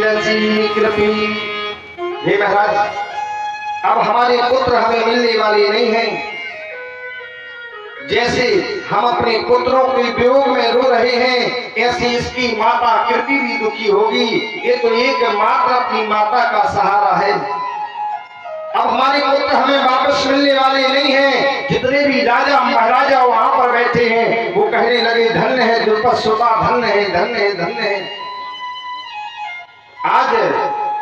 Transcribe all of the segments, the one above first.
ऐसी कृपी। हे महाराज, अब हमारे पुत्र हमें मिलने वाले नहीं हैं। जैसे हम अपने पुत्रों के वियोग में रो रहे हैं, ऐसी इसकी माता कृपी भी दुखी होगी। ये तो एकमात्र अपनी माता का सहारा है। अब हमारे पुत्र हमें वापस मिलने वाले नहीं हैं। जितने भी राजा महाराजा वहां पर बैठे हैं वो कहने लगे, धन्य है द्रुपद सुता, धन्य है, धन्य है, धन्य है। आज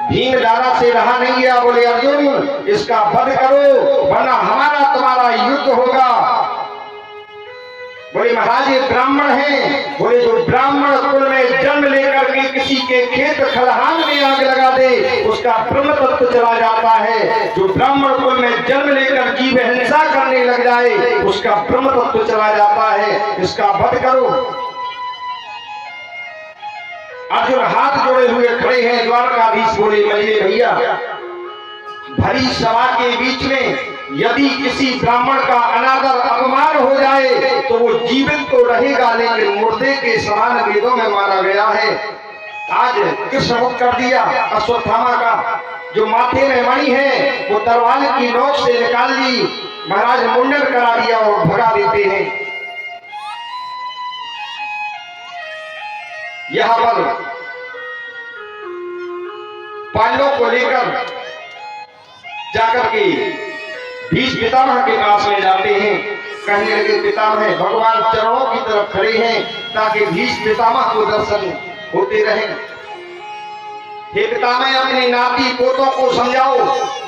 भीम दादा से रहा नहीं गया, बोले अर्जुन इसका वध करो वरना हमारा तुम्हारा युद्ध होगा। बोले महाराज ये ब्राह्मण हैं। बोले जो ब्राह्मण कुल में जन्म लेकर के किसी के खेत खलिहान में आग लगा दे उसका ब्रह्म तत्व चला जाता है। जो ब्राह्मण कुल में जन्म लेकर जीव हिंसा करने लग जाए उसका ब्रह्म तत्व चला जाता है। इसका वध करो। अर्जुन हाथ जोड़े हुए खड़े हैं। द्वारकाधीश बोले, मलिए भैया, भरी सभा के बीच में यदि किसी ब्राह्मण का अनादर अपमान हो जाए तो वो जीवित तो रहेगा लेकिन मुर्दे के समान वेदों में माना गया है। आज कृष्ण मुक्त कर दिया अश्वत्थामा का। जो माथे में मणि है वो तलवार की नोक से निकाल ली, महाराज मुंडन करा दिया और भगा देते हैं। यहाँ पर पांडवों को लेकर जाकर के भीष्म पितामह के पास में जाते हैं। कहने लगे, पितामह भगवान चरणों की तरफ खड़े हैं ताकि भीष्म पितामह को दर्शन होते रहे। हे पितामह, अपने नाती पोतों को समझाओ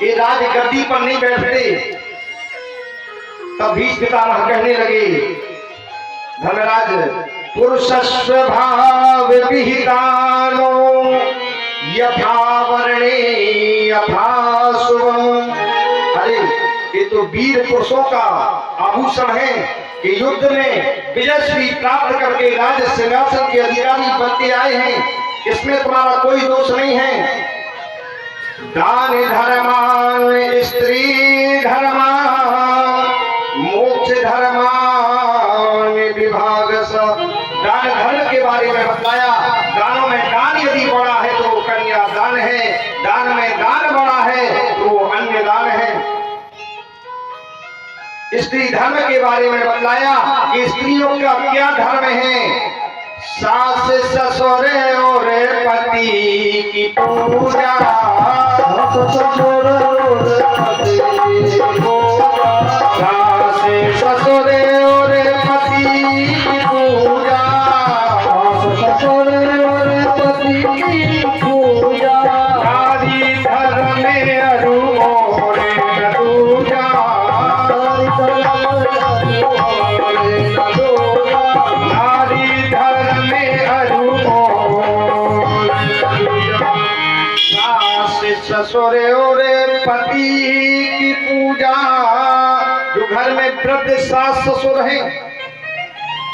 ये राज गद्दी पर नहीं बैठते। तब भीष्म पितामह कहने लगे, धर्मराज पुरुषस्व भाव विहितानो यथा वर्णे यथा शुभम। अरे ये तो वीर पुरुषों का आभूषण है कि युद्ध में विजय प्राप्त करके राज सिंहासन के अधिकारी बनते आए हैं। इसमें तुम्हारा कोई दोष नहीं है। दान धर्मान स्त्री धर्मान मोक्ष धर्मान विभाग। दान धर्म के बारे में बताया। दानों में दान यदि बड़ा है तो वो कन्या दान है, दान में दान बड़ा है तो वो अन्य दान है। स्त्री धर्म के बारे में बताया कि स्त्रियों का क्या धर्म है। सास ससुर और पति की पूजा, सास ससुर और पति की पूजा, सास ससुर और पति की पूजा, सास ससुर और पति की पूजा, नारी धर्म में अरुओं रे दूजा, नारी धर्म में अरुओं सास ससुर और पति की पूजा। जो घर में वृद्ध सास ससुर हैं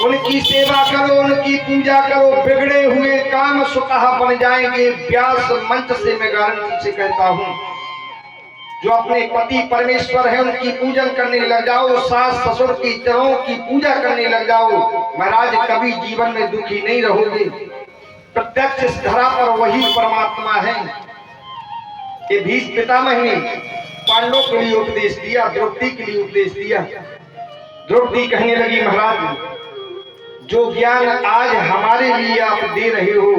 उनकी सेवा करो, उनकी पूजा करो, बिगड़े हुए काम स्वतः बन जाएंगे। व्यास मंच से मैं गारंटी से कहता हूं, जो अपने पति परमेश्वर है उनकी पूजन करने लग जाओ, सास ससुर की चरणों की पूजा करने लग जाओ, महाराज कभी जीवन में दुखी नहीं रहोगे। प्रत्यक्ष इस धरा पर वही परमात्मा है। ये भीष्म पितामह ने पांडवों के लिए उपदेश दिया, द्रौपदी के लिए उपदेश दिया। द्रौपदी कहने लगी, महाराज जो ज्ञान आज हमारे लिए आप दे रहे हो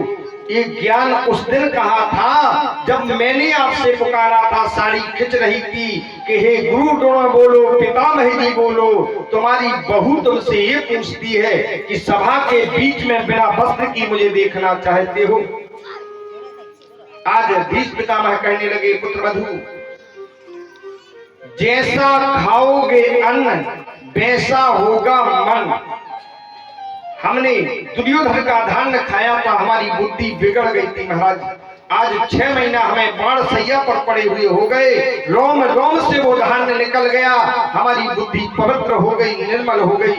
ये ज्ञान उस दिन कहा था जब मैंने आपसे पुकारा था, साड़ी खिंच रही थी कि हे गुरु द्रोण बोलो, पितामह जी बोलो। तुम्हारी बहू तुमसे ये पूछती है कि सभा के बीच में बिना वस्त्र की मुझे देखना चाहते हो। आज भीष्म पितामह कहने लगे, पुत्रवधू जैसा खाओगे अन्न वैसा होगा मन। हमने दुर्योधन का धान्य खाया था, हमारी बुद्धि बिगड़ गई थी महाराज। आज 6 महीना हमें बाण सैया पर पड़े हुए हो गए, रोम रोम से वो धान्य निकल गया, हमारी बुद्धि पवित्र हो गई, निर्मल हो गई।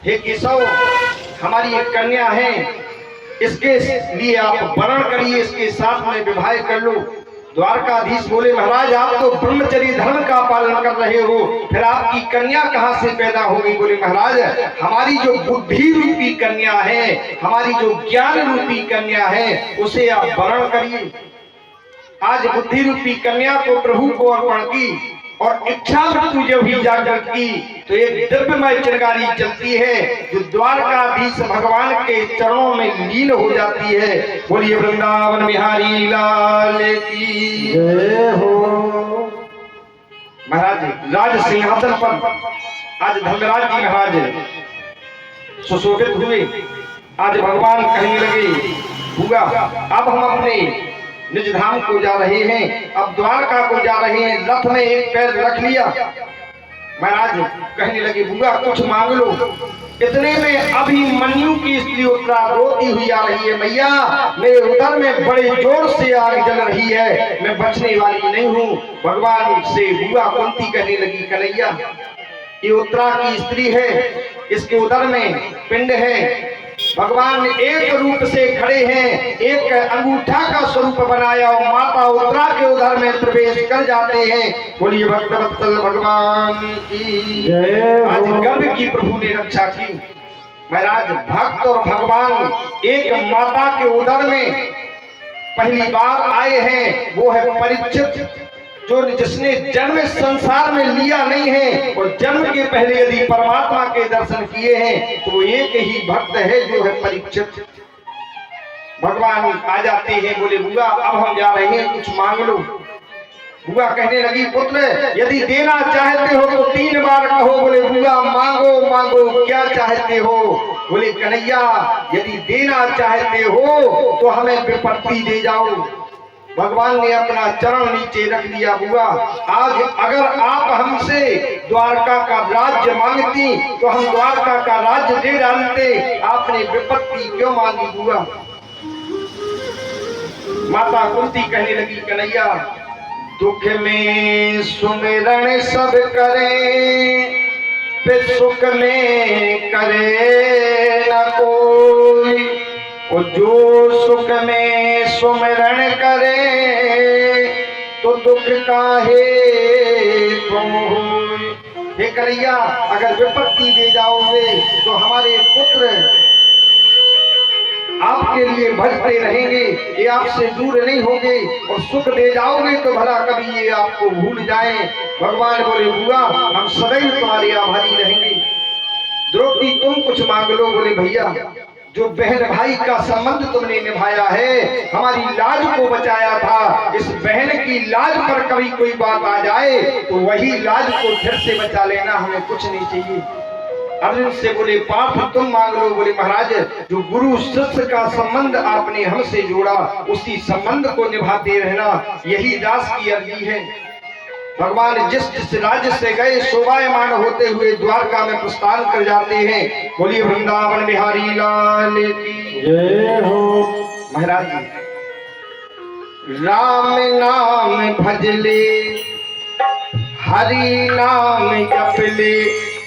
हे केशव, हमारी एक कन्या है, इसके लिए आप वर्ण करिए, इसके साथ में विवाह कर लो। द्वारकाधीश बोले महाराज आप तो ब्रह्मचर्य धर्म का पालन कर रहे हो, फिर आपकी कन्या कहाँ से पैदा होगी? बोले महाराज हमारी जो बुद्धि रूपी कन्या है, हमारी जो ज्ञान रूपी कन्या है, उसे आप वरण करिए। आज बुद्धि रूपी कन्या को प्रभु को अर्पण की और इच्छा मृत्यु जब ही जागृत की तो एक दिव्यमय चिंगारी चलती है जो द्वारकाधीश भगवान के चरणों में लीन हो जाती है। बोलिए वृंदावन बिहारी लाल की जय हो। महाराज राज सिंहासन पर आज धर्मराज जी महाराज सुशोभित हुए। आज भगवान कहने लगे हुआ अब हम अपने निज धाम को जा रहे हैं, अब द्वारका को जा रहे हैं। रथ में एक पैर रख लिया। महाराज कहने लगे बुआ कुछ मांग लो। इतने में अभिमन्यु की स्त्री उत्तरा रोती हुई आ रही है, मैया मेरे उदर में बड़े जोर से आग जल रही है, मैं बचने वाली नहीं हूँ। भगवान से बुआ कुंती कहने लगी कन्हैया ये उत्तरा की स्त्री है, इसके उदर में पिंड है। भगवान एक रूप से खड़े हैं, एक अंगूठा का स्वरूप बनाया और माता उत्तरा के उदर में प्रवेश कर जाते हैं। बोलिए भक्तवत्सल भगवान की जय। आज गर्भ की प्रभु ने रक्षा की। महाराज भक्त और भगवान एक माता के उदर में पहली बार आए हैं, वो है परीक्षित, जो जिसने जन्म संसार में लिया नहीं है और जन्म के पहले यदि परमात्मा के दर्शन किए हैं तो एक ही भक्त है जो है परीक्षित। भगवान आ जाते हैं, बोले बुआ अब हम जा रहे हैं, कुछ मांग लो। बुआ कहने लगी पुत्र यदि देना चाहते हो तो 3 बार कहो। बोले बुआ मांगो मांगो क्या चाहते हो? बोले कन्हैया यदि देना चाहते हो तो हमें विपत्ति दे जाओ। भगवान ने अपना चरण नीचे रख दिया। बुआ आज अगर आप हमसे द्वारका का राज्य मांगती तो हम द्वारका का राज्य दे डालते, आपने विपत्ति क्यों मांगी? बुआ माता कुंती कहने लगी कन्हैया दुख में सुमिरन सब करें, फिर सुख में करे न कोई, और जो सुख में सुमिरन करे तो दुख काहे तुम होए। हे कन्हैया अगर विपत्ति दे जाओगे तो हमारे पुत्र आपके लिए भजते रहेंगे, ये आपसे दूर नहीं होंगे, और सुख दे जाओगे तो भला कभी ये आपको भूल जाएं। भगवान बोले बुआ हम सदैव तुम्हारे आभारी रहेंगे। द्रौपदी तुम कुछ मांग लो। बोले भैया जो बहन भाई का संबंध तुमने निभाया है, हमारी लाज को बचाया था, इस बहन की लाज पर कभी कोई बात आ जाए तो वही लाज को फिर से बचा लेना, हमें कुछ नहीं चाहिए। अर्जुन से बोले पार्थ तुम मांग लो। बोले महाराज जो गुरु शिष्य का संबंध आपने हमसे जोड़ा उसी संबंध को निभाते रहना, यही दास की अर्जी है। भगवान जिस जिस राज्य से गए शोभायमान होते हुए द्वारका में प्रस्थान कर जाते हैं। बोलिए वृंदावन बिहारी लाल की जय हो। महाराज राम नाम भजले हरि नाम जपले,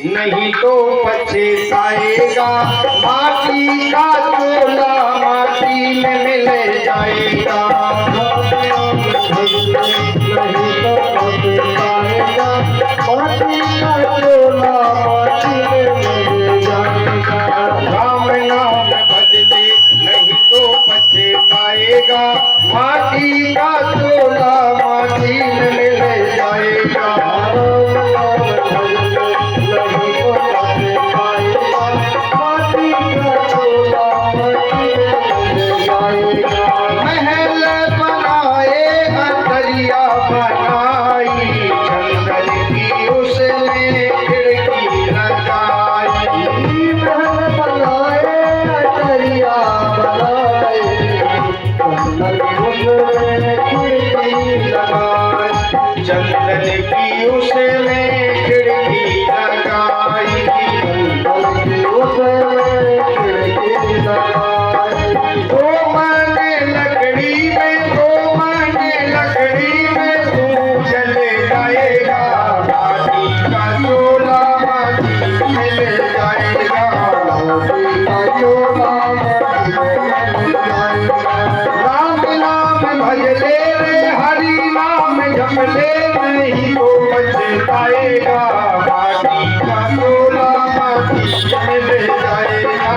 नहीं तो पछताएगा, माटी का चोला माटी में मिल जाएगा। नहीं तो पछताएगा, माटी का चोला माटी में मिल जाएगा। राम नाम भजले नहीं तो पछताएगा, माटी का चोला माटी में मिल जाएगा। महल बनाए अटरिया बनाई, जंगल की उसने खिड़की लगाई। महल बनाए अटरिया बनाई, जंगल की उसने खिड़की लगाई। भजले रे हरि नाम जपले नहीं तो पछताएगा, माटी का टोला माटी में ले जाएगा,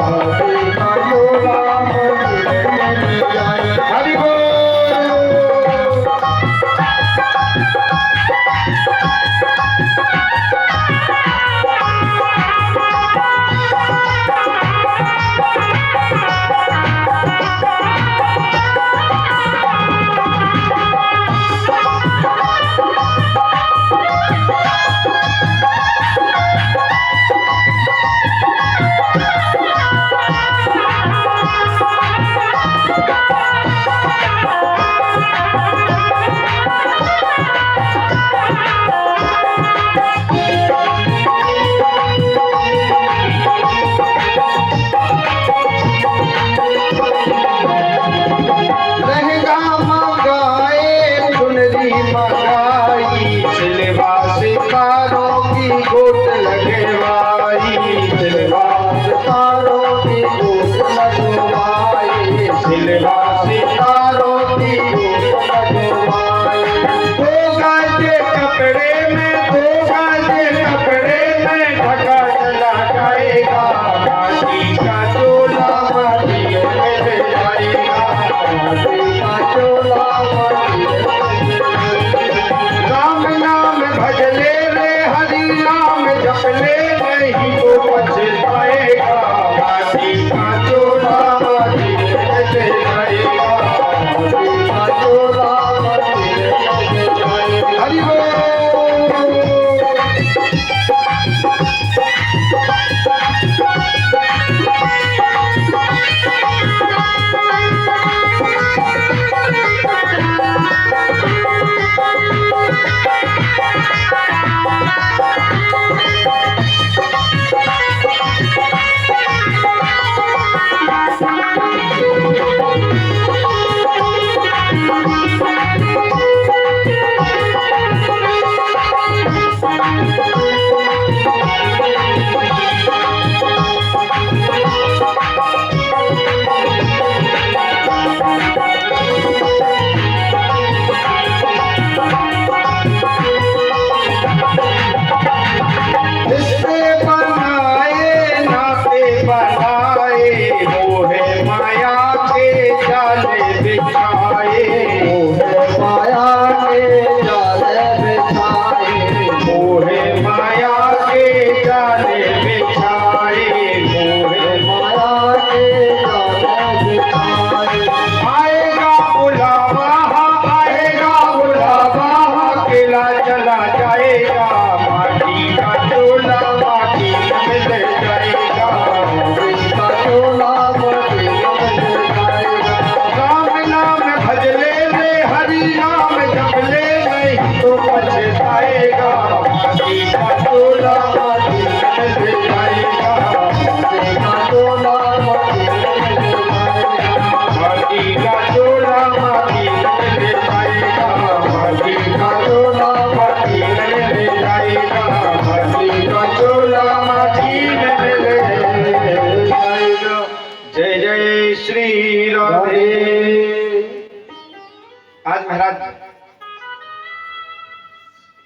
माटी का टोला माटी में ले जाएगा। हरि बोल।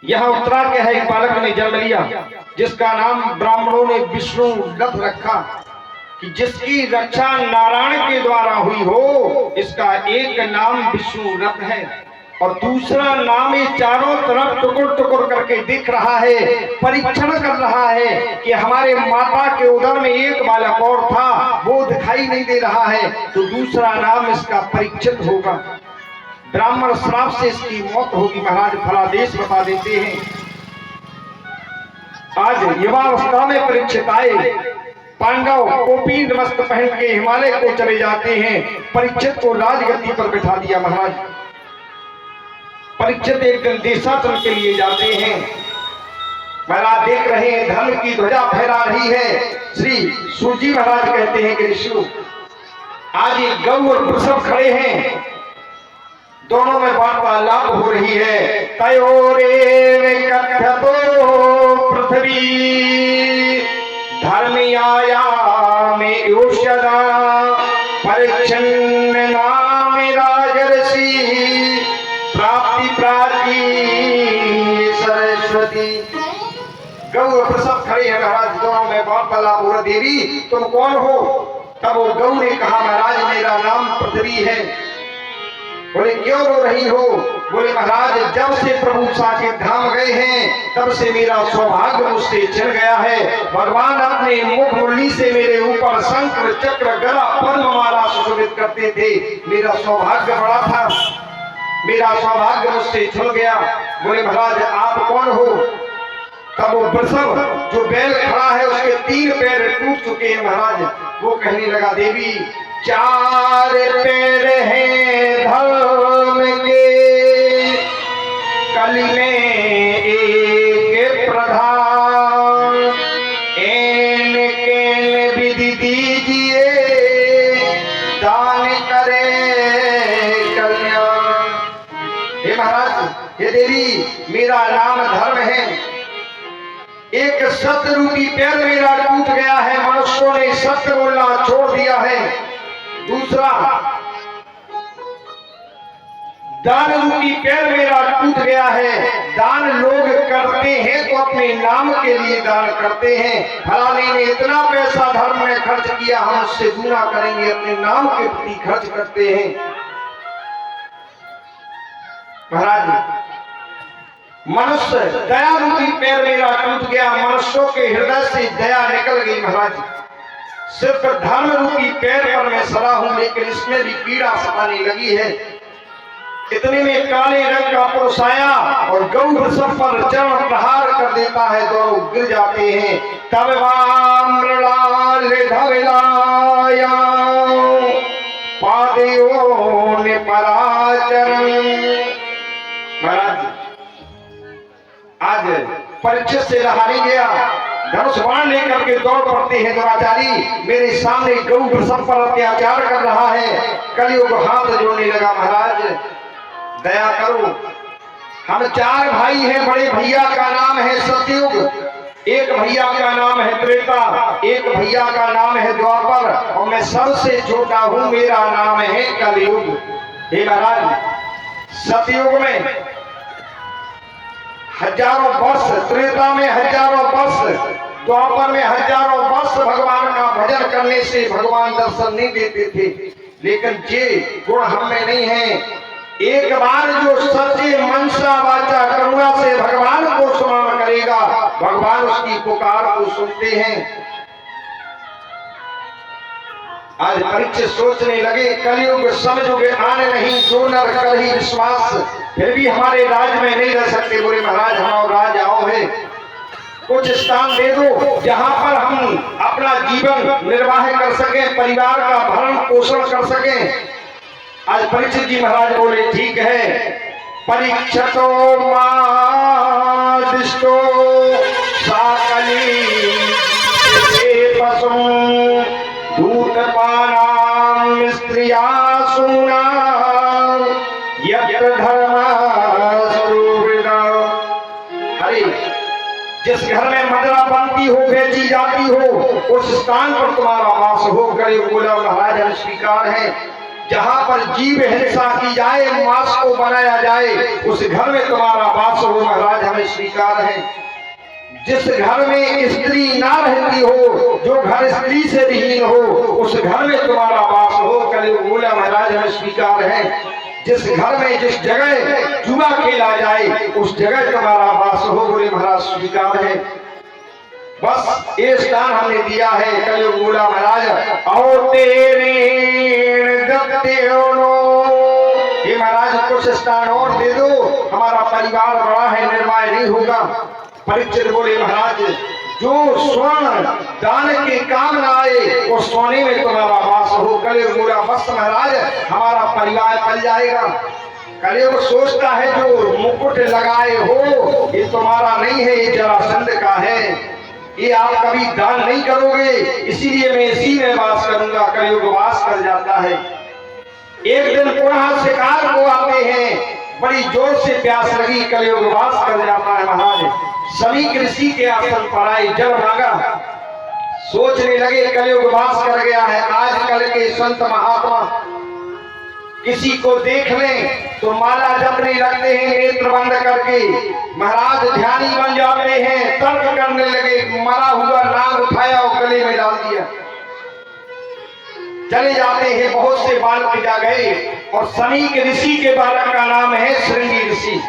यहाँ उत्तरायण के है एक बालक ने जन्म लिया जिसका नाम ब्राह्मणों ने विष्णु रथ रखा कि जिसकी रक्षा नारायण के द्वारा हुई हो, इसका एक नाम विष्णु रथ है और दूसरा नाम ये चारों तरफ टुकुर टुकुर करके दिख रहा है, परीक्षण कर रहा है कि हमारे माता के उदर में एक बालक और था, वो दिखाई नहीं दे रहा है, तो दूसरा नाम इसका परीक्षित होगा। ब्राह्मण श्राप से इसकी मौत होगी। महाराज फलादेश बता देते हैं। आज युवावस्था में परीक्षित आए, पांडव कोपीन वस्त्र पहन के हिमालय को चले जाते हैं। परीक्षित को राजगद्दी पर बिठा दिया। महाराज परीक्षित एक दिन देशाटन के लिए जाते हैं। महाराज देख रहे हैं धर्म की ध्वजा फहरा रही है। श्री सूजी महाराज कहते हैं कि ऋषि आज ये गौ और वृषभ खड़े हैं, दोनों में वार्तालाप हो रही है। तयोरे कथ्यतो पृथ्वी धर्मयाया में योषदा परीक्षण नाम राजर्षि फल फला बोला देवी तुम कौन हो? तब वो गौ ने कहा महाराज मेरा नाम पृथ्वी है। बोले क्यों रो रही हो? बोले महाराज जब से प्रभु साकेत धाम गए हैं तब से मेरा सौभाग्य मुझसे छिन गया है। भगवान अपने मुख मुरली से मेरे ऊपर शंख चक्र गदा पद्ममाला सुशोभित करते थे। मेरा सौभाग्य बड़ा था, मेरा सौभाग्य मुझसे छिन गया। बोले महाराज आप कौन हो? तब वो वृषभ जो बैल खड़ा है उसके 3 पैर टूट चुके हैं महाराज। वो कहने लगा देवी 4 पैर हैं धर्म के, कली में एक प्रधान, एन के विधि दीजिए दान करे कल्याण। हे महाराज, हे देवी, मेरा नाम धर्म है। एक सत्य रूपी पैर मेरा टूट गया है, मनुष्यों ने सत्य बोलना छोड़ दिया है। दूसरा, दान रूपी पैर मेरा टूट गया है। दान लोग करते हैं तो अपने नाम के लिए दान करते हैं। फलाने ने इतना पैसा धर्म में खर्च किया, हम उससे गुना करेंगे, अपने नाम के प्रति खर्च करते हैं। महाराज मनुष्य दया रूपी पैर मेरा टूट गया, मनुष्यों के हृदय से दया निकल गई। महाराज सिर्फ धर्म रूपी पैर पर मैं सड़ा हूं, लेकिन इसमें भी पीड़ा सताने लगी है। इतने में काले रंग का पुरुष आया और गौ वृषभ पर चरण प्रहार कर देता है, दोनों गिर जाते हैं। तब वामृणाल धवलाया पादयों ने पराचरण। महाराज आज परीक्षित से रहा नहीं गया, धनुष बाण लेकर के दौड़ पड़ते हैं दुराचारी। मेरे सामने गौ वृषभ पर अत्याचार कर रहा है। कलियुग हाथ जोड़ने लगा, महाराज दया करो, हम 4 भाई हैं। बड़े भैया का नाम है सतयुग, एक भैया का नाम है त्रेता, एक भैया का नाम है द्वापर, और मैं सबसे छोटा हूं, मेरा नाम है कलियुग। हे महाराज सतयुग में हजारों वर्ष, त्रेता में हजारों वर्ष, द्वापर में हजारों वर्ष भगवान का भजन करने से भगवान दर्शन नहीं देते थे। लेकिन ये गुण हम में नहीं है। एक बार जो सच्चे मनसा वाचा करुणा से भगवान को स्मरण करेगा, भगवान उसकी पुकार को सुनते हैं। आज परीक्षित सोचने लगे कलयुग समझोगे आने नहीं, जो नर कर ही विश्वास, फिर भी हमारे राज में नहीं रह सकते। बोले महाराज हम राज आओ है, कुछ स्थान दे दो जहां पर हम अपना जीवन निर्वाह कर सकें, परिवार का भरण पोषण कर सकें। आज परीक्षित जी महाराज बोले ठीक है। परीक्षितो मादिष्टो साकली पशुं दूतपानां स्त्रियासूना यत्र धर्म स्वरूपिणा। अरे जिस घर में मदरा बनती हो, बेची जाती हो, उस स्थान पर तुम्हारा वास हो। कलियुग बोला महाराज हम स्वीकार है। जहां पर जीव हिंसा की जाए, मांस को बनाया जाए, उस घर में तुम्हारा वास हो। महाराज हमें स्वीकार है। जिस घर में स्त्री ना रहती हो, जो घर स्त्री से विहीन हो, उस घर में तुम्हारा वास हो। कलियुग बोला महाराज हमें स्वीकार है। जिस घर में जिस जगह जुआ खेला जाए, उस जगह तुम्हारा वास हो। बोले महाराज स्वीकार है। बस ये स्थान हमने दिया है। कलियुग बोला महाराज और तेरे ये महाराज कुछ स्थान और दे दो, हमारा परिवार बड़ा है, निर्वाह नहीं होगा। परीक्षित बोले महाराज जो स्वर्ण दान के काम न आए, वो सोने में तुम्हारा वास हो। कलियुग बोला बस महाराज हमारा परिवार पल जाएगा। कलियुग सोचता है जो मुकुट लगाए हो ये तुम्हारा नहीं है, ये जरासंध का है, ये आप कभी दान नहीं करोगे, इसीलिए मैं इसी में वास करूंगा। कलियुग वास कर जाता है। एक दिन पुनः शिकार को आते हैं, बड़ी जोर से प्यास लगी, कलियुग वास कर जाता है। महाराज सभी ऋषि के आसन पर आए, जल मांगा, सोचने लगे कलियुग वास कर गया है। आजकल के संत महात्मा किसी को देख लें तो माला जपने लगते हैं नेत्र बंद करके। महाराज ध्यानी बन जाते हैं, तर्क करने लगे, मरा हुआ नाग उठाया और गले में डाल दिया। चले जाते हैं, बहुत से बालक जा गए और समीक ऋषि के बालक का नाम है श्रृंगी ऋषि।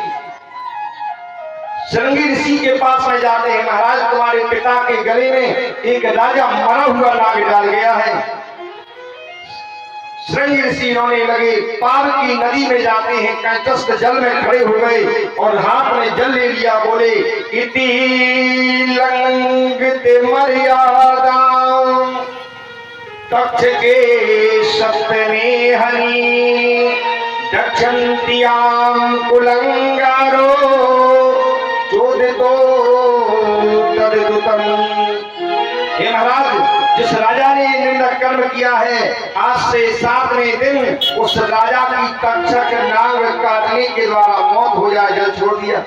श्रृंगी ऋषि के पास में जाते हैं, महाराज तुम्हारे पिता के गले में एक राजा मरा हुआ नाग डाल गया है। श्रृंगी ऋषि रोने लगे, पार की नदी में जाते हैं, कंचस्थ जल में खड़े हो गए और हाथ में जल ले लिया। बोले इति लंघते मर्यादा तक्ष के सप्तमे हनि दक्षन्त्याम कुलंगारो चोदितो तदुतम। हे महाराज, जिस राजा ने निंदक कर्म किया है, आज से 7वें दिन उस राजा की तक्षक नाग काटने के द्वारा मौत हो जाए, जल छोड़ दिया।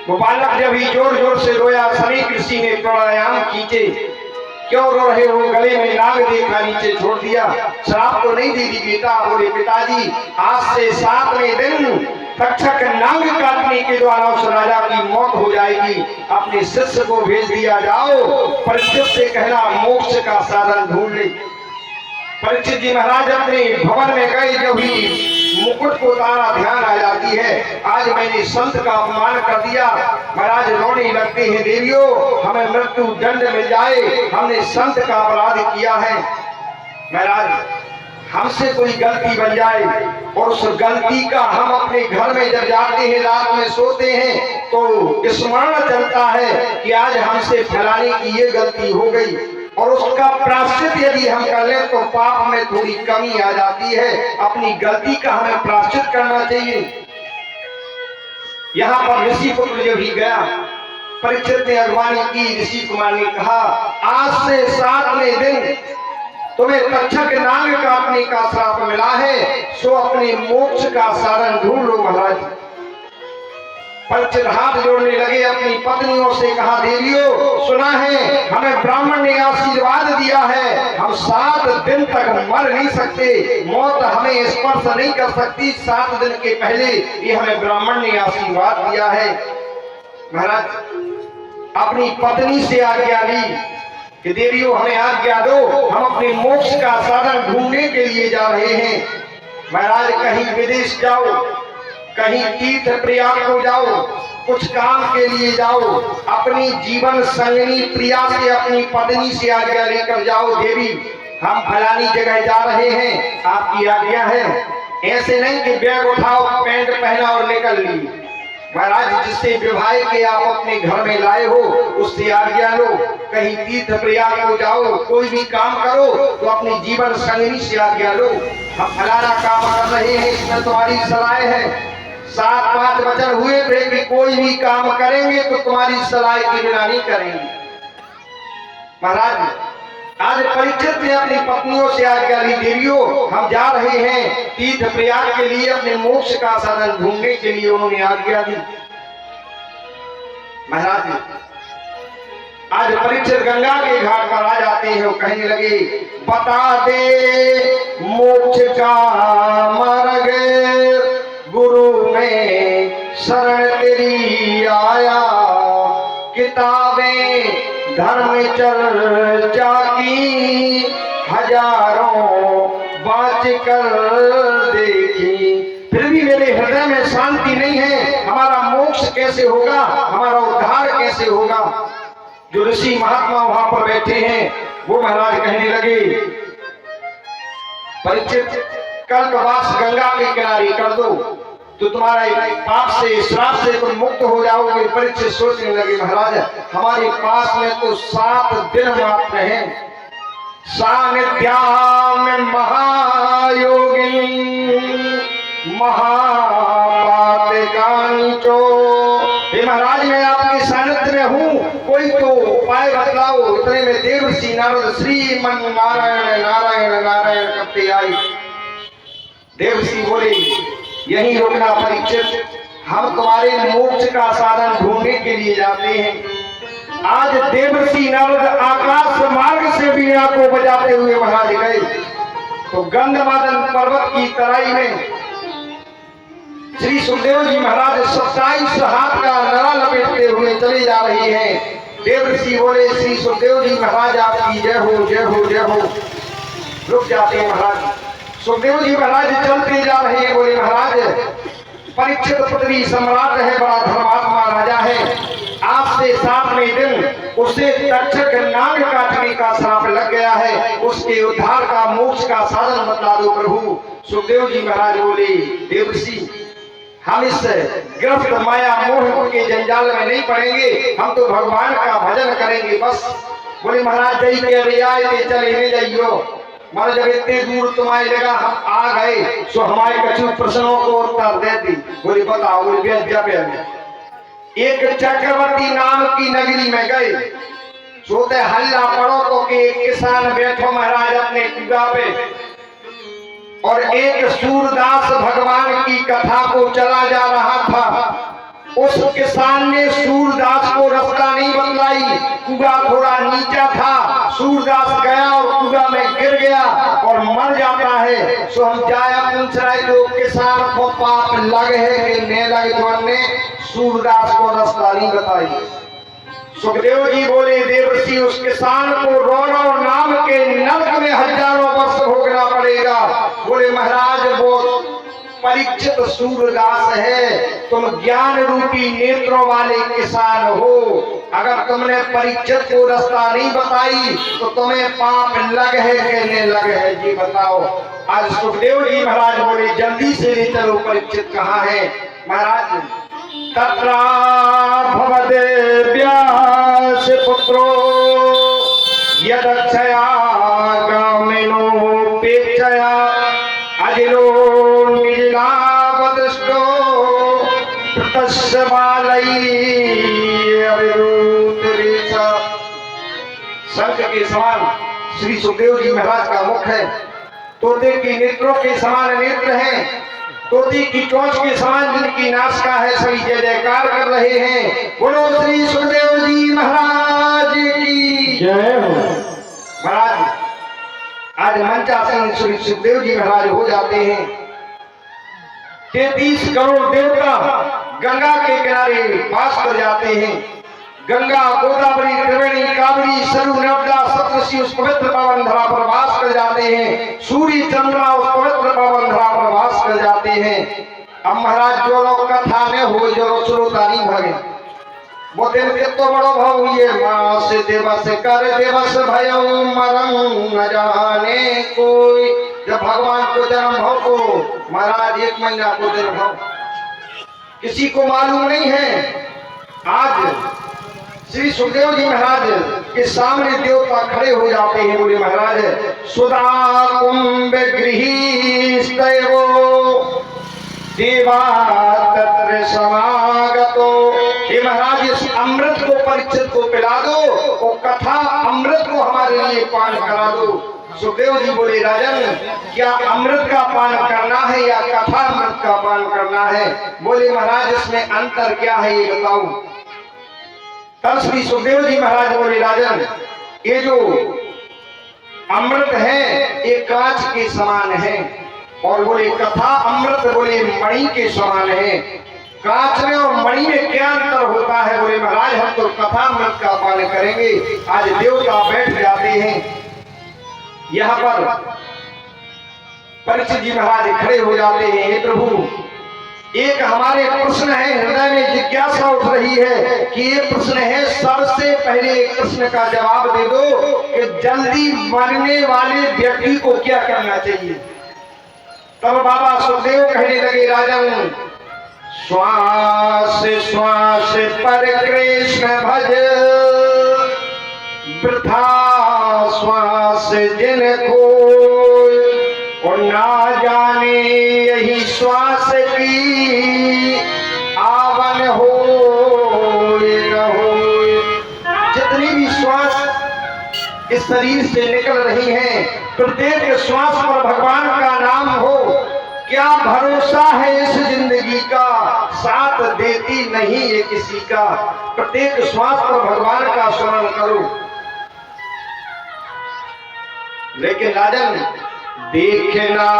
वो बालक जब ही जोर जोर से रोया, समीक ऋषि ने प्राणायाम खींचे। क्यों रो रहे हो? गले में नाग देखा, नीचे छोड़ दिया। श्राप तो नहीं दे दी बेटा? बोले पिताजी, आज से 7वें दिन तक्षक नाग काटने के द्वारा उस राजा की मौत हो जाएगी। अपने शिष्य को भेज दिया, जाओ परीक्षित से कहना मोक्ष का साधन ढूंढ ले। परीक्षित जी महाराज अपने भवन में गए, जब ही मुकुट को तारा ध्यान आ जाती है, आज मैंने संत का अपमान कर दिया। महाराज रोने लगते हैं, देवियों हमें मृत्यु दंड मिल जाए, हमने संत का अपराध किया है। महाराज हमसे कोई गलती बन जाए और उस गलती का हम अपने घर में जब जाते हैं, रात में सोते हैं, तो स्मरण चलता है कि आज हमसे फलाने की ये गलती हो गई, और उसका प्रायश्चित यदि हम कर लें तो पाप में थोड़ी कमी आ जाती है। अपनी गलती का हमें प्रायश्चित करना चाहिए। यहाँ पर ऋषि पुत्र जब ही गया, परीक्षित ने अगवानी की। ऋषि कुमार ने कहा, आज से 7वें दिन तुम्हें तक्षक नाग काटने का श्राप मिला है, सो अपने मोक्ष का साधन ढूंढ लो। महाराज परीक्षित हाथ जोड़ने लगे, अपनी पत्नियों से कहा, देवियों सुना है हमें ब्राह्मण ने आशीर्वाद दिया है, हम 7 दिन तक मर नहीं सकते, मौत हमें स्पर्श नहीं कर सकती। 7 दिन के पहले ये हमें ब्राह्मण ने आशीर्वाद दिया है। महाराज अपनी पत्नी से आज्ञा ली कि देवियों हमें आज्ञा दो, हम अपने मोक्ष का साधन ढूंढने के लिए जा रहे हैं। महाराज कहीं विदेश जाओ, कहीं तीर्थ प्रयाग को जाओ, कुछ काम के लिए जाओ, अपनी जीवन संगनी प्रिया से, अपनी पत्नी से आज्ञा लेकर जाओ, देवी हम फलानी जगह जा रहे हैं, आपकी आज्ञा है। ऐसे नहीं कि बैग उठाओ, पैंट पहना और निकल ली। महाराज जिससे विवाह के आप अपने घर में लाए हो, उससे आज्ञा लो। कहीं तीर्थ प्रयाग को जाओ, कोई भी काम करो तो अपनी जीवन संगनी से आज्ञा लो। हम फलाना काम कर रहे हैं, इसमें तुम्हारी सलाह है। 7-5 वचन हुए थे कि कोई भी काम करेंगे तो तुम्हारी सलाह के बिना नहीं करेंगे। महाराज आज परीक्षित ने अपनी पत्नियों से आज्ञा ली, देवियों हम जा रहे हैं तीर्थ प्रयाग के लिए, अपने मोक्ष का साधन ढूंढने के लिए उन्होंने आज्ञा दी। महाराज आज परीक्षित गंगा के घाट पर आ जाते हैं, वो कहने लगे, बता दे मोक्ष का मार्ग, गुरु में शरण तेरी आया, किताबें धर्म चर्चा की हजारों बात कर देखी, फिर भी मेरे हृदय में शांति नहीं है। हमारा मोक्ष कैसे होगा, हमारा उद्धार कैसे होगा? जो ऋषि महात्मा वहां पर बैठे हैं वो महाराज कहने लगे, परीक्षित कल्पवास गंगा के किनारे कर दो तो तुम्हारा पाप से, श्राप से तुम मुक्त हो जाओगे। परीक्षित सोचने लगे, महाराज हमारे पास में तो 7 दिन मात्र हैं। सानिध्याम महायोगी महापातकांचो, हे महाराज मैं आपके सानिध्य में हूँ, कोई तो उपाय बतलाओ। इतने में देवर्षि नारद श्रीमन नारायण नारायण नारायण करते आई। देवर्षि बोले, यही रुकना परीक्षित, हम तुम्हारे मोक्ष का साधन ढूंढने के लिए जाते हैं। आज देवर्षि नारद आकाश मार्ग से वीणा को बजाते हुए महाराज गए तो गंधमादन पर्वत की तराई में श्री सुखदेव जी महाराज 27 हाथ का नरा लपेटते हुए चले जा रहे हैं। देवर्षि बोले श्री सुखदेव जी महाराज आपकी जय हो जय हो जय हो। रुक जाते हैं महाराज। सुखदेव जी महाराज चलते जा रहे हैं। बोले महाराज परीक्षित पुत्री सम्राट है, बड़ा धर्मात्मा राजा है। आज से 7वें दिन उसे तक्षक नाग काटने का श्राप लग गया है। उसके उद्धार का मोक्ष का साधन बता दो प्रभु। सुखदेव जी महाराज बोले देवर्षि हम इस गिरफ्त माया मोह के जंजाल में नहीं पड़ेंगे, हम तो भगवान का भजन करेंगे बस। बोले महाराज जय के रियायते चले नहीं जाइयो। मानो जब इतने दूर तुम्हारी जगह हम आ गए सो हमारे कछु प्रश्नों को उत्तर दे दी। बोले बताओ। बोले एक चक्रवर्ती नाम की नगरी में गए, सोते हल्ला पड़ो तो कि एक किसान बैठो महाराज अपने कुआ पे, और एक सूरदास भगवान की कथा को चला जा रहा था। उस किसान ने सूरदास को रास्ता नहीं बतलाई, कुआ थोड़ा नीचा था। सूरदास गया और कुआ में गिर गया और मर जाता है। सो हम जाया पूछ रहे तो किसान को पाप लगे है कि नहीं लगे, तो हमने सूरदास को रास्ता नहीं बताई। सुखदेव जी बोले देवर्षि उस किसान को रौरव नाम के नरक में हजारों वर्ष भोगना पड़ेगा। बोले महाराज वो परीक्षित सूरदास है, तुम ज्ञान रूपी नेत्रों वाले किसान हो। अगर तुमने परीक्षित को रास्ता नहीं बताई तो तुम्हें पाप लग है कि नहीं लग है, जी बताओ। आज सुखदेव जी महाराज बोले जल्दी से ले चलो, परीक्षित कहाँ है। महाराज तत्रा भवदे व्यास पुत्रो यदक्षया कामिनो पेक्षया अजिलो निलावदष्टो प्रतस्वालई अविरुद्धरेचा। शंख के समान श्री सुखदेव जी महाराज का मुख है, तोते की नेत्रों के समान नेत्र हैं, तोती की चोंच के समान जिनकी नासिका है। सभी जय जयकार कर रहे हैं। बोलो श्री सुखदेव जी महाराज की जय हो। महाराज आज मंचासीन श्री सुखदेव जी महाराज हो जाते हैं। 33 करोड़ देवता गंगा के किनारे वास कर जाते हैं। गंगा गोदावरी त्रिवेणी कावेरी सरयू नर्मदा सप्तऋषि उस पवित्र पावन धरा पर वास कर जाते हैं। सूर्य चंद्रमा उस पवित्र पावन धरा पर वास कर जाते हैं। अब महाराज जो लोग कथा में हो जो श्रोता नहीं भगे वो दिन कितो बड़ो भाव ये मास दिवस कर दिवस भयो मरम न जाने कोई। जब भगवान को जन्म भाव को महाराज 1 महीना को जन्म भाव किसी को मालूम नहीं है। आज श्री सुखदेव जी महाराज के सामने देवता खड़े हो जाते हैं। बोले महाराज सुधा कुंभ गृहीस्तयो देवा तत्र समागतो। हे महाराज इस अमृत को परीक्षित को पिला दो और कथा अमृत को हमारे लिए पान करा दो। सुखदेव जी बोले राजन क्या अमृत का पान करना है या कथा अमृत का पान करना है। बोले महाराज इसमें अंतर क्या है ये बताओ। तब श्री सुखदेव जी महाराज बोले राजन ये जो अमृत है ये कांच के समान है, और बोले कथा अमृत बोले मणि के समान है। कांच में और मणि में क्या अंतर होता है। बोले महाराज हम तो कथा अमृत का पान करेंगे। आज देवता बैठ जाते हैं। यहाँ पर परीक्षित जी महाराज खड़े हो जाते हैं। हे प्रभु एक हमारे प्रश्न है, हृदय में जिज्ञासा उठ रही है कि ये प्रश्न है, सबसे पहले एक प्रश्न का जवाब दे दो कि जल्दी मरने वाले व्यक्ति को क्या करना चाहिए। तब बाबा सुखदेव कहने लगे राजन श्वास श्वास पर कृष्ण भज वृथा श्वास जिनको और ना जाने यही श्वास की आवन हो न हो। जितनी भी श्वास इस शरीर से निकल रही हैं प्रत्येक श्वास पर भगवान का नाम हो। क्या भरोसा है इस जिंदगी का, साथ देती नहीं ये किसी का। प्रत्येक श्वास पर भगवान का स्मरण करो। लेकिन राजन देखना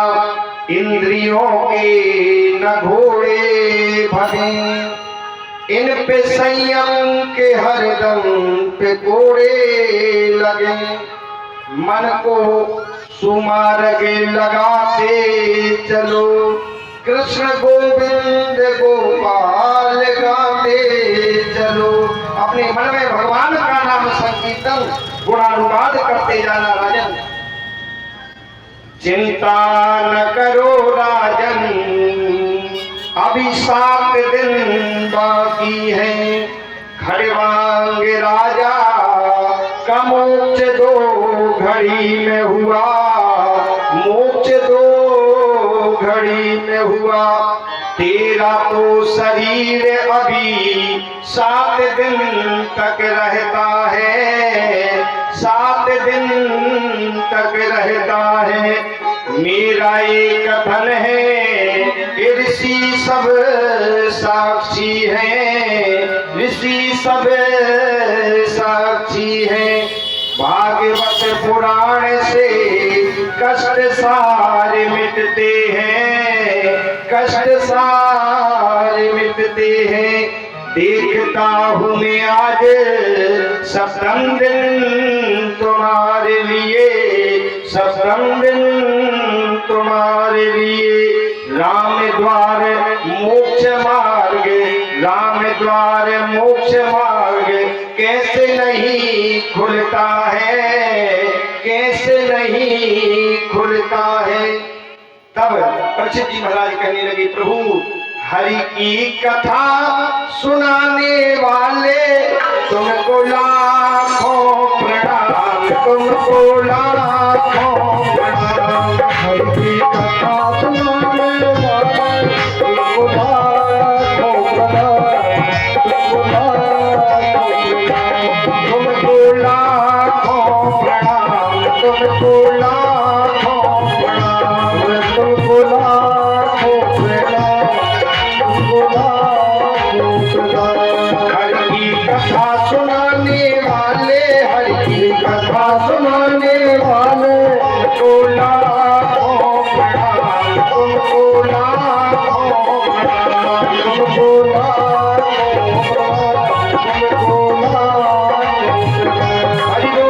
इंद्रियों के न घोड़े भगे, इन पे संयम के हरदम पे कोड़े लगे, मन को सुमार्गे लगाते चलो, कृष्ण गोविंद गोपाल गाते चलो। अपने मन में भगवान का नाम संकीर्तन गुणानुवाद करते जाना राजन। चिंता न करो राजन, अभी 7 दिन बाकी है, खड़वांग राजा का मोक्ष 2 घड़ी में हुआ, मोक्ष 2 घड़ी में हुआ। तेरा तो शरीर अभी 7 दिन तक रहता है, 7 दिन तक रहता है। मेरा एक कथन है, ऋषि सब साक्षी है, ऋषि सब साक्षी है। भागवत पुराण से कष्ट सारे मिटते हैं, कष्ट सारे मिटते हैं। देखता हूँ मैं आज 7 दिन तुम्हारे लिए, 7 दिन तुम्हारे लिए। राम द्वार मोक्ष मार्ग, राम द्वार मोक्ष मार्ग कैसे नहीं खुलता है, कैसे नहीं खुलता है। तब परीक्षित जी महाराज कहने लगे, प्रभु हरि की कथा सुनाने वाले तुमको लाखों प्रणाम, तुमको लाखों प्रणाम। हरि की कथा सुनाने वाले तुमको लाखों प्रणाम, तुमको लाखों प्रणाम, तुमको लाखों प्रणाम, तुमको लाखों प्रणाम, तुमको लाखों प्रणाम। हरि की कथा सुनाने वाले, हरि की कथा सुनाने वाले तुमको लाखों प्रणाम, तुमको लाखों प्रणाम, तुमको लाखों प्रणाम, तुमको लाखों प्रणाम। हरि बोल।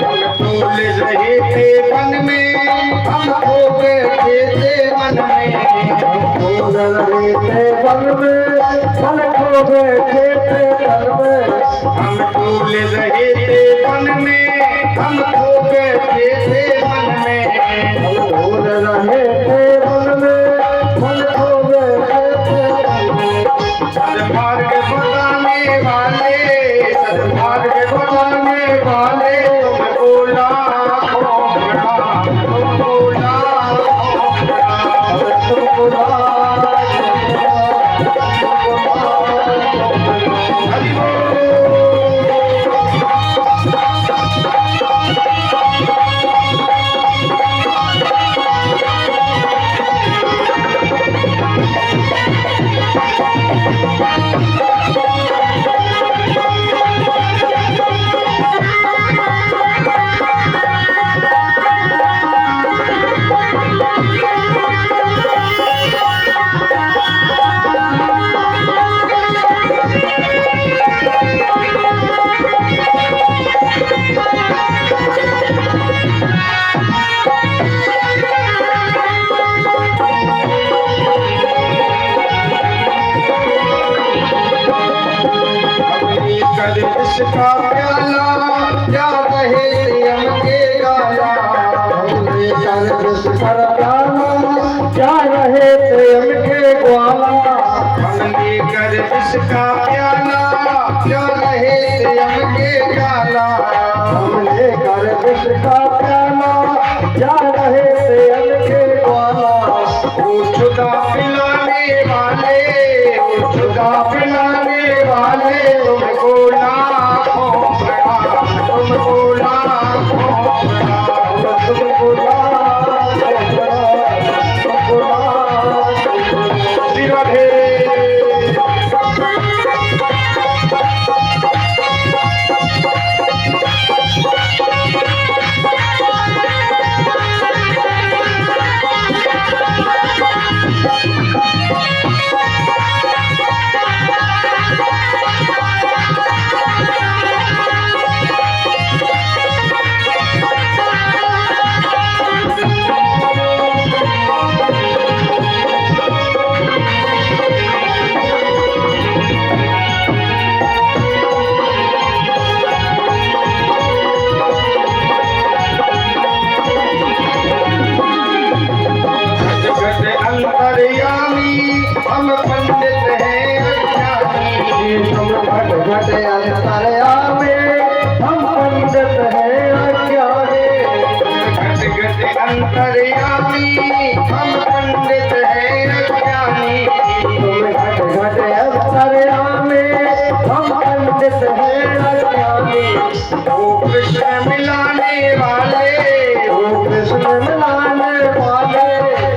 हम भूल रहे थे वन में, हम खो गए थे वन में, हम भूल रहे थे वन में, हम खो गए थे वन में। सद्मार्ग बताने वाले, सद्मार्ग बताने वाले तुमको लाखों प्रणाम, तुमको लाखों प्रणाम, तुमको लाखों प्रणाम। हरि बोल। इसका प्याला क्या रहे यम के गाला, हमने कर इसका प्याला क्या रहे यम के ग्वाला, हमने कर इसका प्याला क्या रहे यम के गाला, का प्याला जा रहे थे अनके ग्वाला। वो खुदा पिलाने वाले, वो खुदा पिलाने वाले, तुमको लाखों प्रणाम, तुमको लाखों प्रणाम, तुमको लाखों राधे। अंतर्यामी हम पंडित हैं अज्ञानी, तुम घट घट अंतर्यामी हम पंडित हैं अज्ञानी। घट घट अंतर्यामी हम पंडित हैं अज्ञानी, तुम घट घट अंतर्यामी हम पंडित हैं अज्ञानी। ओ कृष्ण मिलाने वाले, ओ कृष्ण मिलाने वाले,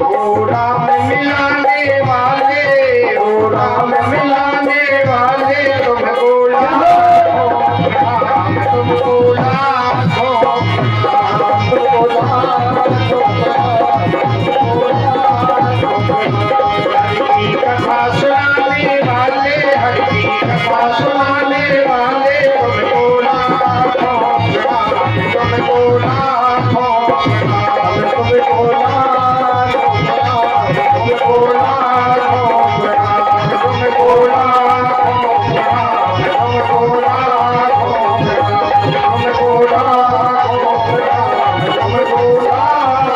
ओ राम मिलाने वाले, ओ राम मिलाने वाले, तुमको लाखों प्रणाम, तुमको लाखों प्रणाम, तुमको लाखों प्रणाम, तुमको लाखों प्रणाम। हरि की कथा सुनाने वाले, हरि की कथा सुनाने वाले, तुमको लाखों प्रणाम, तुमको लाखों प्रणाम, तुमको लाखों प्रणाम, तुमको लाखों प्रणाम, तुमको लाखों प्रणाम, तुमको लाखों प्रणाम, तुमको लाखों प्रणाम, तुमको लाखों प्रणाम।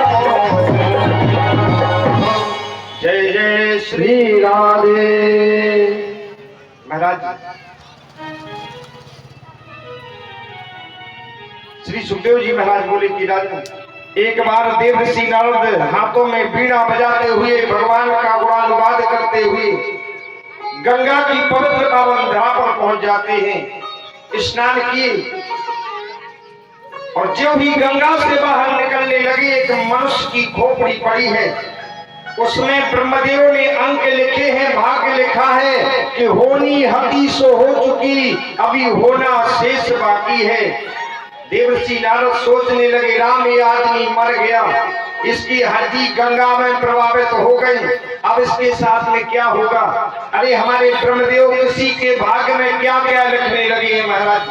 जय जय श्री श्री राधे। महाराज। श्री सुखदेव जी महाराज बोले कि राजन, एक बार देवर्षि नारद हाथों में बीड़ा बजाते हुए भगवान का गुणानुवाद करते हुए गंगा की पवित्र पावन धरा पर पहुंच जाते हैं। स्नान किए और जो भी गंगा से बाहर निकलने लगे, एक मनुष्य की खोपड़ी पड़ी है, उसमें ब्रह्मदेव ने अंक लिखे हैं, भाग्य लिखा है कि होनी हती सो हो चुकी, अभी होना शेष बाकी है। देवर्षि नारद सोचने लगे, राम ये आदमी मर गया, इसकी हड्डी गंगा में प्रभावित हो गई, अब इसके साथ में क्या होगा। अरे हमारे ब्रह्मदेव किसी के भाग्य में क्या क्या लिखने लगे हैं महाराज।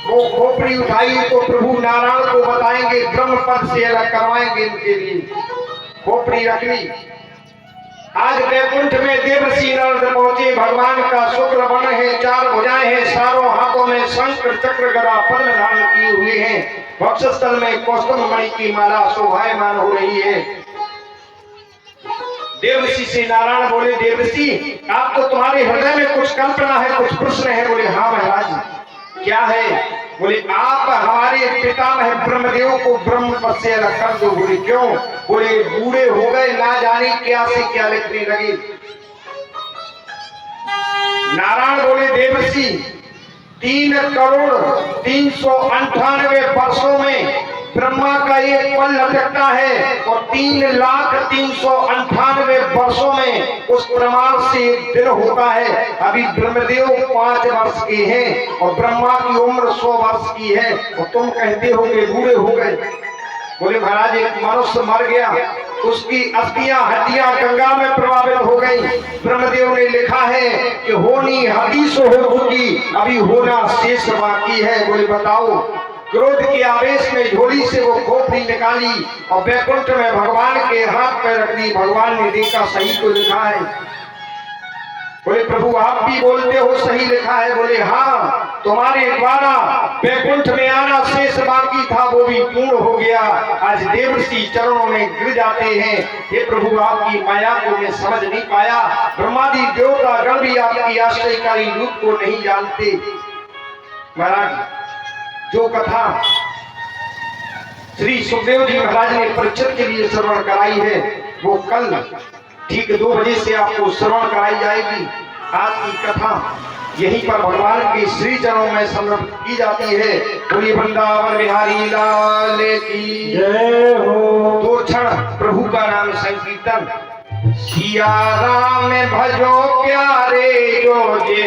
वो खोपड़ी उठाई तो प्रभु नारायण को बताएंगे, ब्रह्म पद से अलग करवाएंगे इनके लिए। खोपड़ी रख ली। आज वैकुंठ में देवर्षि नारद पहुंचे। भगवान का शुक्र वन है, चार भुजाएं हैं, चारों हाथों में शंकर चक्र गदा पद्म धारण किए हुए हैं, वक्षस्थल में कौस्तुभ मणि की माला शोभायमान हो रही है। देवर्षि से नारायण बोले, देवर्षि आप तो तुम्हारे हृदय में कुछ कल्पना है, कुछ प्रश्न है। बोले हाँ महाराज, क्या है। बोले आप हमारे पितामह ब्रह्मदेव को ब्रह्म पद से अलग कर दो। बोले क्यों। बोले बूढ़े हो गए, ना जाने क्या से क्या लिखने लगे। नारायण बोले, देवर्षि 3,398 वर्षों में ब्रह्मा का एक पल लटकता है और 3,398 वर्षों में उस प्रमाण से एक दिन होता है। अभी ब्रह्मदेव 5 वर्ष के हैं और ब्रह्मा की उम्र 100 वर्ष की है और तुम कहते हो कि बूढ़े हो गए। बोले महाराज, एक मनुष्य मर गया, उसकी अस्थियां हड्डियां गंगा में प्रभावित हो गई। ब्रह्मदेव ने लिखा है कि होनी हदीसो हो चुकी, अभी होना शेष बाकी है। बोले बताओ। क्रोध के आवेश में झोली से वो खोपड़ी निकाली और वैकुंठ में भगवान के हाथ पर रख दी। भगवान ने देखा, सही तो लिखा है। बोले प्रभु आप भी बोलते हो सही लिखा है। बोले हाँ, तुम्हारे द्वारा वैकुंठ में आना शेष बाकी था, वो भी पूर्ण हो गया। आज देवर्षि चरणों में गिर जाते हैं। हे प्रभु आपकी माया को मैं समझ नहीं पाया, ब्रह्मादि देवता गण भी आपकी आश्चर्यकारी रूप को नहीं जानते। महाराज जो कथा श्री सुखदेव जी महाराज ने परीक्षित के लिए श्रवण कराई है, वो कल ठीक 2 बजे से आपको श्रवण कराई जाएगी। आज की कथा यहीं पर भगवान के श्री चरणों में समर्पित की जाती है। बोलिए वृंदावन बिहारी लाल की जय हो। 2 क्षण प्रभु का नाम संकीर्तन। सिया राम भजो प्यारे जो जे